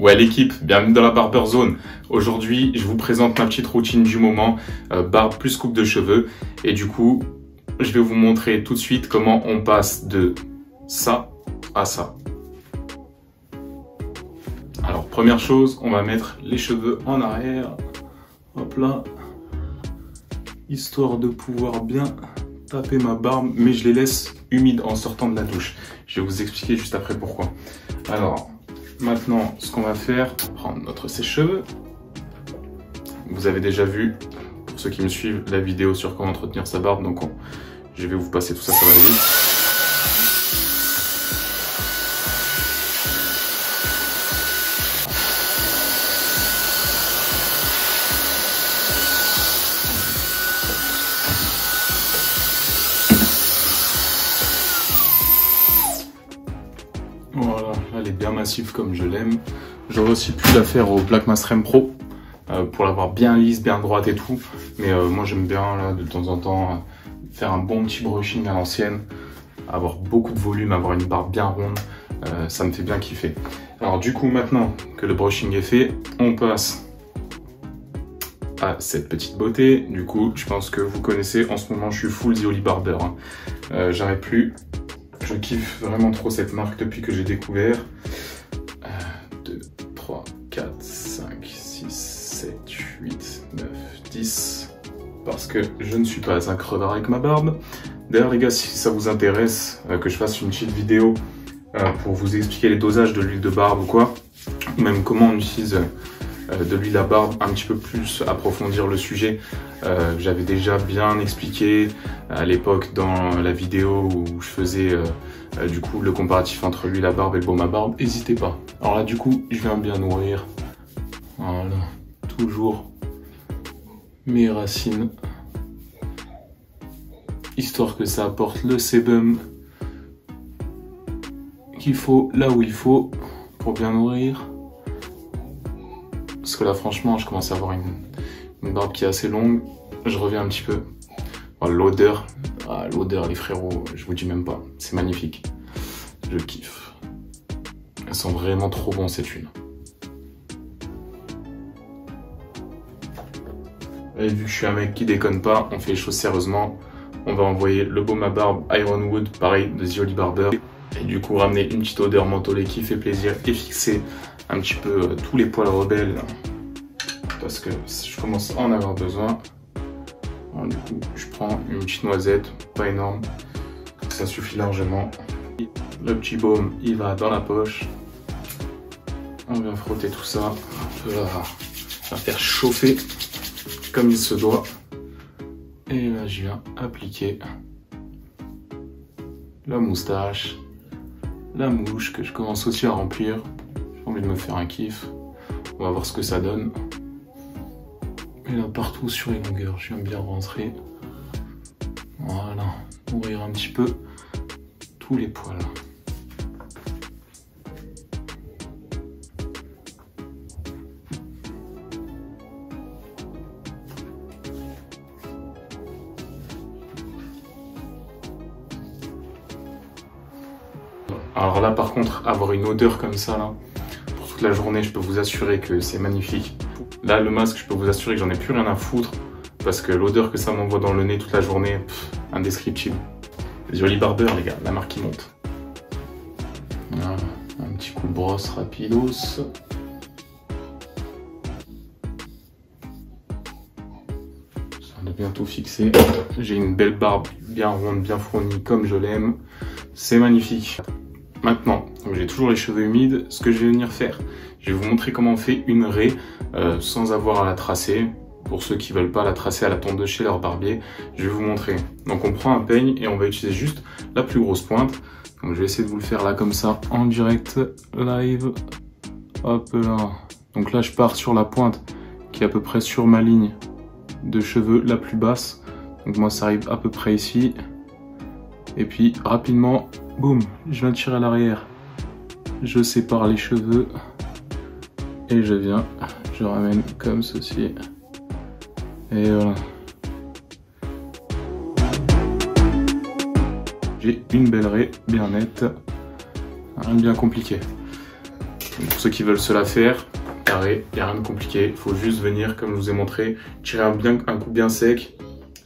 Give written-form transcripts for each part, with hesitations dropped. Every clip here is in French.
Ouais l'équipe, bienvenue dans la Barber Zone. Aujourd'hui, je vous présente ma petite routine du moment, barbe plus coupe de cheveux. Et du coup, je vais vous montrer tout de suite comment on passe de ça à ça. Alors première chose, on va mettre les cheveux en arrière. Hop là. Histoire de pouvoir bien taper ma barbe, mais je les laisse humides en sortant de la douche. Je vais vous expliquer juste après pourquoi. Alors, maintenant, ce qu'on va faire, prendre notre sèche-cheveux. Vous avez déjà vu, pour ceux qui me suivent, la vidéo sur comment entretenir sa barbe, donc je vais vous passer tout ça, ça va aller vite. Voilà, elle est bien massive comme je l'aime. J'aurais aussi pu la faire au Black Mastrem Pro pour l'avoir bien lisse, bien droite et tout. Mais moi j'aime bien là, de temps en temps faire un bon petit brushing à l'ancienne, avoir beaucoup de volume, avoir une barbe bien ronde. Ça me fait bien kiffer. Alors du coup maintenant que le brushing est fait, on passe à cette petite beauté. Du coup je pense que vous connaissez, en ce moment je suis full The Holy Barber. J'arrête plus. Je kiffe vraiment trop cette marque depuis que j'ai découvert. 2, 3, 4, 5, 6, 7, 8, 9, 10. Parce que je ne suis pas un crevard avec ma barbe. D'ailleurs les gars, si ça vous intéresse que je fasse une petite vidéo pour vous expliquer les dosages de l'huile de barbe ou quoi, ou même comment on utilise de l'huile à barbe, un petit peu plus approfondir le sujet. J'avais déjà bien expliqué à l'époque dans la vidéo où je faisais du coup le comparatif entre l'huile à barbe et le baume à barbe. N'hésitez pas. Alors là du coup je viens bien nourrir. Voilà, toujours mes racines, histoire que ça apporte le sébum qu'il faut là où il faut pour bien nourrir. Parce que là franchement je commence à avoir une barbe qui est assez longue. Je reviens un petit peu. Oh, l'odeur, les frérots, je vous dis même pas, c'est magnifique. Je kiffe. Elles sont vraiment trop bonnes cette huile. Et vu que je suis un mec qui déconne pas, on fait les choses sérieusement. On va envoyer le baume à barbe Ironwood, pareil, de The Holy Barber. Et du coup ramener une petite odeur mentholée qui fait plaisir et fixer un petit peu tous les poils rebelles. Parce que je commence à en avoir besoin. Alors, du coup, je prends une petite noisette, pas énorme, ça suffit largement. Le petit baume, il va dans la poche. On vient frotter tout ça. On va faire chauffer comme il se doit. Et là, je viens appliquer la moustache, la mouche que je commence aussi à remplir. J'ai envie de me faire un kiff. On va voir ce que ça donne. Et là, partout sur les longueurs, je viens bien rentrer. Voilà, ouvrir un petit peu tous les poils. Alors là, par contre, avoir une odeur comme ça, là, pour toute la journée, je peux vous assurer que c'est magnifique. Là, le masque, je peux vous assurer que j'en ai plus rien à foutre parce que l'odeur que ça m'envoie dans le nez toute la journée, indescriptible. The Holy Barber, les gars, la marque qui monte. Voilà, un petit coup de brosse rapidos. Ça a bientôt fixé. J'ai une belle barbe bien ronde, bien fournie, comme je l'aime. C'est magnifique. Maintenant, j'ai toujours les cheveux humides. Ce que je vais venir faire, je vais vous montrer comment on fait une raie sans avoir à la tracer. Pour ceux qui veulent pas la tracer à la tondeuse chez leur barbier, je vais vous montrer. Donc on prend un peigne et on va utiliser juste la plus grosse pointe. Donc je vais essayer de vous le faire là comme ça en direct live. Hop là. Donc là je pars sur la pointe qui est à peu près sur ma ligne de cheveux la plus basse. Donc moi ça arrive à peu près ici. Et puis rapidement, boum, je viens tirer à l'arrière. Je sépare les cheveux. Et je ramène comme ceci. Et voilà. J'ai une belle raie bien nette. Rien de bien compliqué. Donc, pour ceux qui veulent se la faire, carré, il n'y a rien de compliqué. Il faut juste venir, comme je vous ai montré, tirer un coup bien sec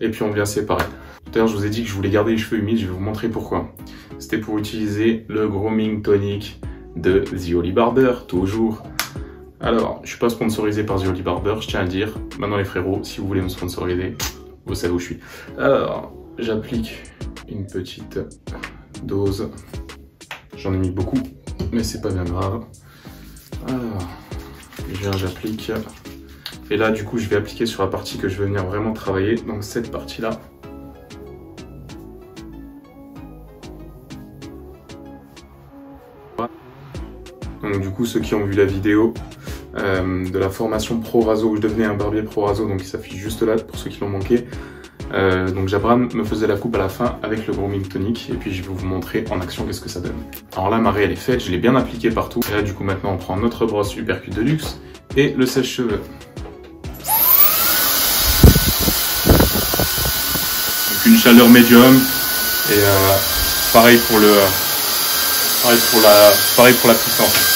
et puis on vient séparer. Tout à l'heure, je vous ai dit que je voulais garder les cheveux humides, je vais vous montrer pourquoi. C'était pour utiliser le Grooming Tonic de The Holy Barber, toujours. Alors, je suis pas sponsorisé par The Holy Barber, je tiens à le dire. Maintenant les frérots, si vous voulez me sponsoriser, vous savez où je suis. Alors, j'applique une petite dose. J'en ai mis beaucoup, mais c'est pas bien grave. Alors, j'applique. Et là, du coup, je vais appliquer sur la partie que je veux venir vraiment travailler. Donc cette partie-là. Donc du coup, ceux qui ont vu la vidéo de la formation Pro Raso où je devenais un barbier Pro Raso, donc il s'affiche juste là pour ceux qui l'ont manqué. Donc Jabran me faisait la coupe à la fin avec le Grooming Tonic et puis je vais vous montrer en action qu'est-ce que ça donne. Alors là, ma raie elle est faite, je l'ai bien appliquée partout. Et là, du coup, maintenant on prend notre brosse Hypercute de luxe et le sèche-cheveux. Donc une chaleur médium et pareil pour la puissance.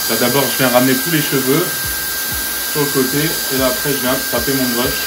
Là d'abord je viens ramener tous les cheveux sur le côté et là après je viens taper mon brush.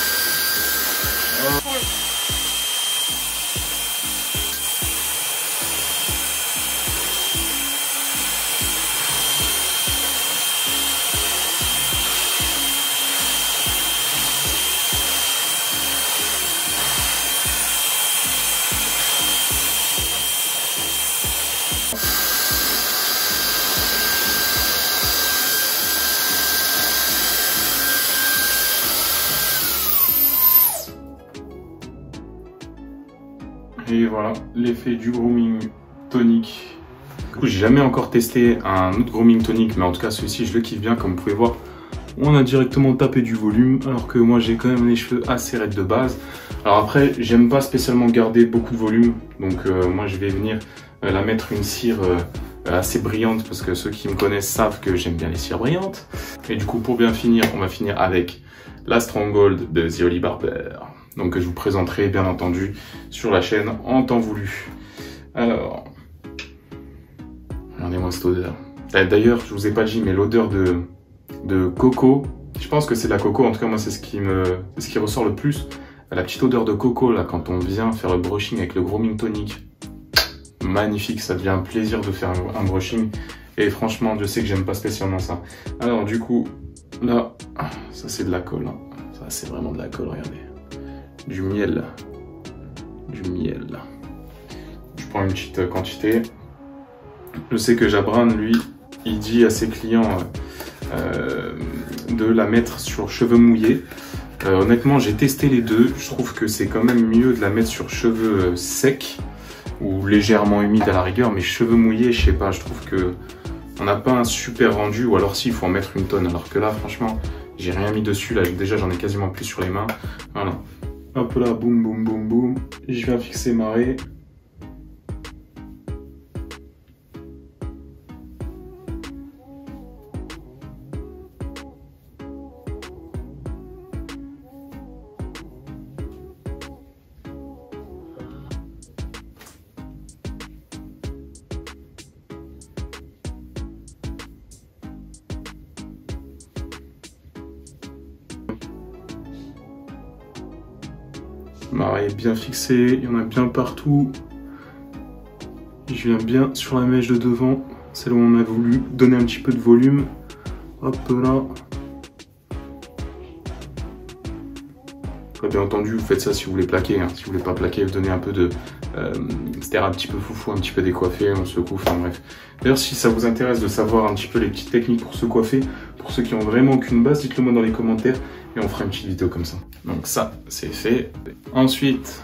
Et voilà l'effet du Grooming Tonic. Du coup, j'ai jamais encore testé un autre Grooming Tonic, mais en tout cas celui-ci je le kiffe bien. Comme vous pouvez voir, on a directement tapé du volume, alors que moi j'ai quand même les cheveux assez raides de base. Alors après, j'aime pas spécialement garder beaucoup de volume, donc moi je vais venir la mettre une cire assez brillante, parce que ceux qui me connaissent savent que j'aime bien les cires brillantes. Et du coup, pour bien finir, on va finir avec la Stronghold de The Holy Barber. Donc que je vous présenterai bien entendu sur la chaîne en temps voulu. Alors, regardez-moi cette odeur. D'ailleurs, je vous ai pas dit, mais l'odeur de coco, je pense que c'est de la coco, en tout cas moi c'est ce qui ressort le plus. La petite odeur de coco là quand on vient faire le brushing avec le Grooming Tonic. Magnifique, ça devient un plaisir de faire un brushing. Et franchement, je sais que j'aime pas spécialement ça. Alors du coup, là, ça c'est de la colle. Hein. Ça c'est vraiment de la colle, regardez. Du miel. Du miel. Je prends une petite quantité. Je sais que Jabran, lui, il dit à ses clients de la mettre sur cheveux mouillés. Honnêtement, j'ai testé les deux. Je trouve que c'est quand même mieux de la mettre sur cheveux secs ou légèrement humides à la rigueur. Mais cheveux mouillés, je sais pas, je trouve que on n'a pas un super rendu. Ou alors si, il faut en mettre une tonne. Alors que là, franchement, j'ai rien mis dessus. Là, déjà, j'en ai quasiment plus sur les mains. Voilà. Hop là, boum, boum, boum, boum. Je viens fixer ma raie. Ma raie est bien fixée, il y en a bien partout. Je viens bien sur la mèche de devant, celle où on a voulu donner un petit peu de volume. Hop là. Après, bien entendu, vous faites ça si vous voulez plaquer. Hein. Si vous voulez pas plaquer, vous donnez un peu de... c'est-à-dire un petit peu foufou, un petit peu décoiffé, on secoue, enfin bref. D'ailleurs, si ça vous intéresse de savoir un petit peu les petites techniques pour se coiffer, pour ceux qui ont vraiment aucune base, dites-le moi dans les commentaires et on fera une petite vidéo comme ça. Donc ça, c'est fait. Ensuite,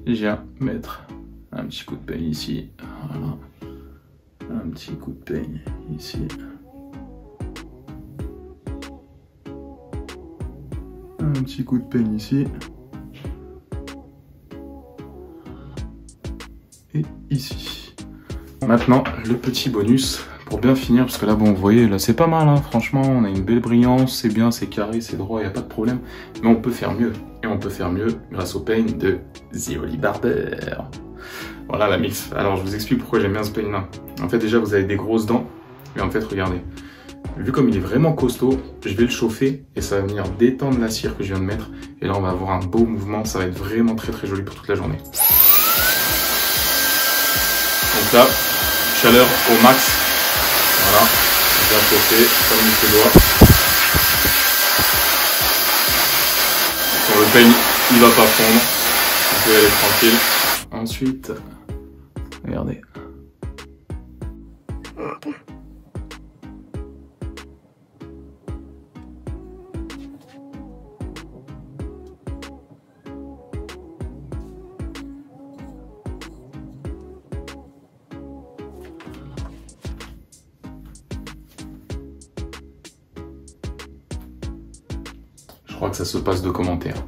je viens mettre un petit coup de peigne ici. Voilà. Un petit coup de peigne ici. Un petit coup de peigne ici. Et ici. Maintenant, le petit bonus pour bien finir, parce que là, bon, vous voyez, là, c'est pas mal, hein, franchement, on a une belle brillance, c'est bien, c'est carré, c'est droit, il n'y a pas de problème. Mais on peut faire mieux. Et on peut faire mieux grâce au paint de The Holy Barber. Voilà la mix. Alors, je vous explique pourquoi j'aime bien ce paint-là. En fait, déjà, vous avez des grosses dents. Et en fait, regardez. Vu comme il est vraiment costaud, je vais le chauffer et ça va venir détendre la cire que je viens de mettre. Et là, on va avoir un beau mouvement. Ça va être vraiment très très joli pour toute la journée. Donc là, chaleur au max. Voilà. Bien chauffé, comme il se doit. Sur le peigne, il va pas fondre. Vous pouvez aller tranquille. Ensuite, regardez. Je crois que ça se passe de commentaires.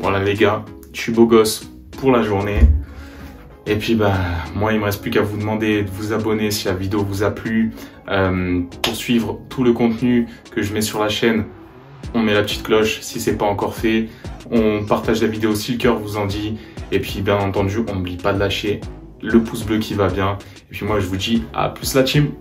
Voilà les gars, je suis beau gosse pour la journée. Et puis bah moi il me reste plus qu'à vous demander de vous abonner si la vidéo vous a plu. Pour suivre tout le contenu que je mets sur la chaîne, on met la petite cloche si c'est pas encore fait. On partage la vidéo si le cœur vous en dit. Et puis bien entendu, on n'oublie pas de lâcher le pouce bleu qui va bien. Et puis moi je vous dis à plus la team.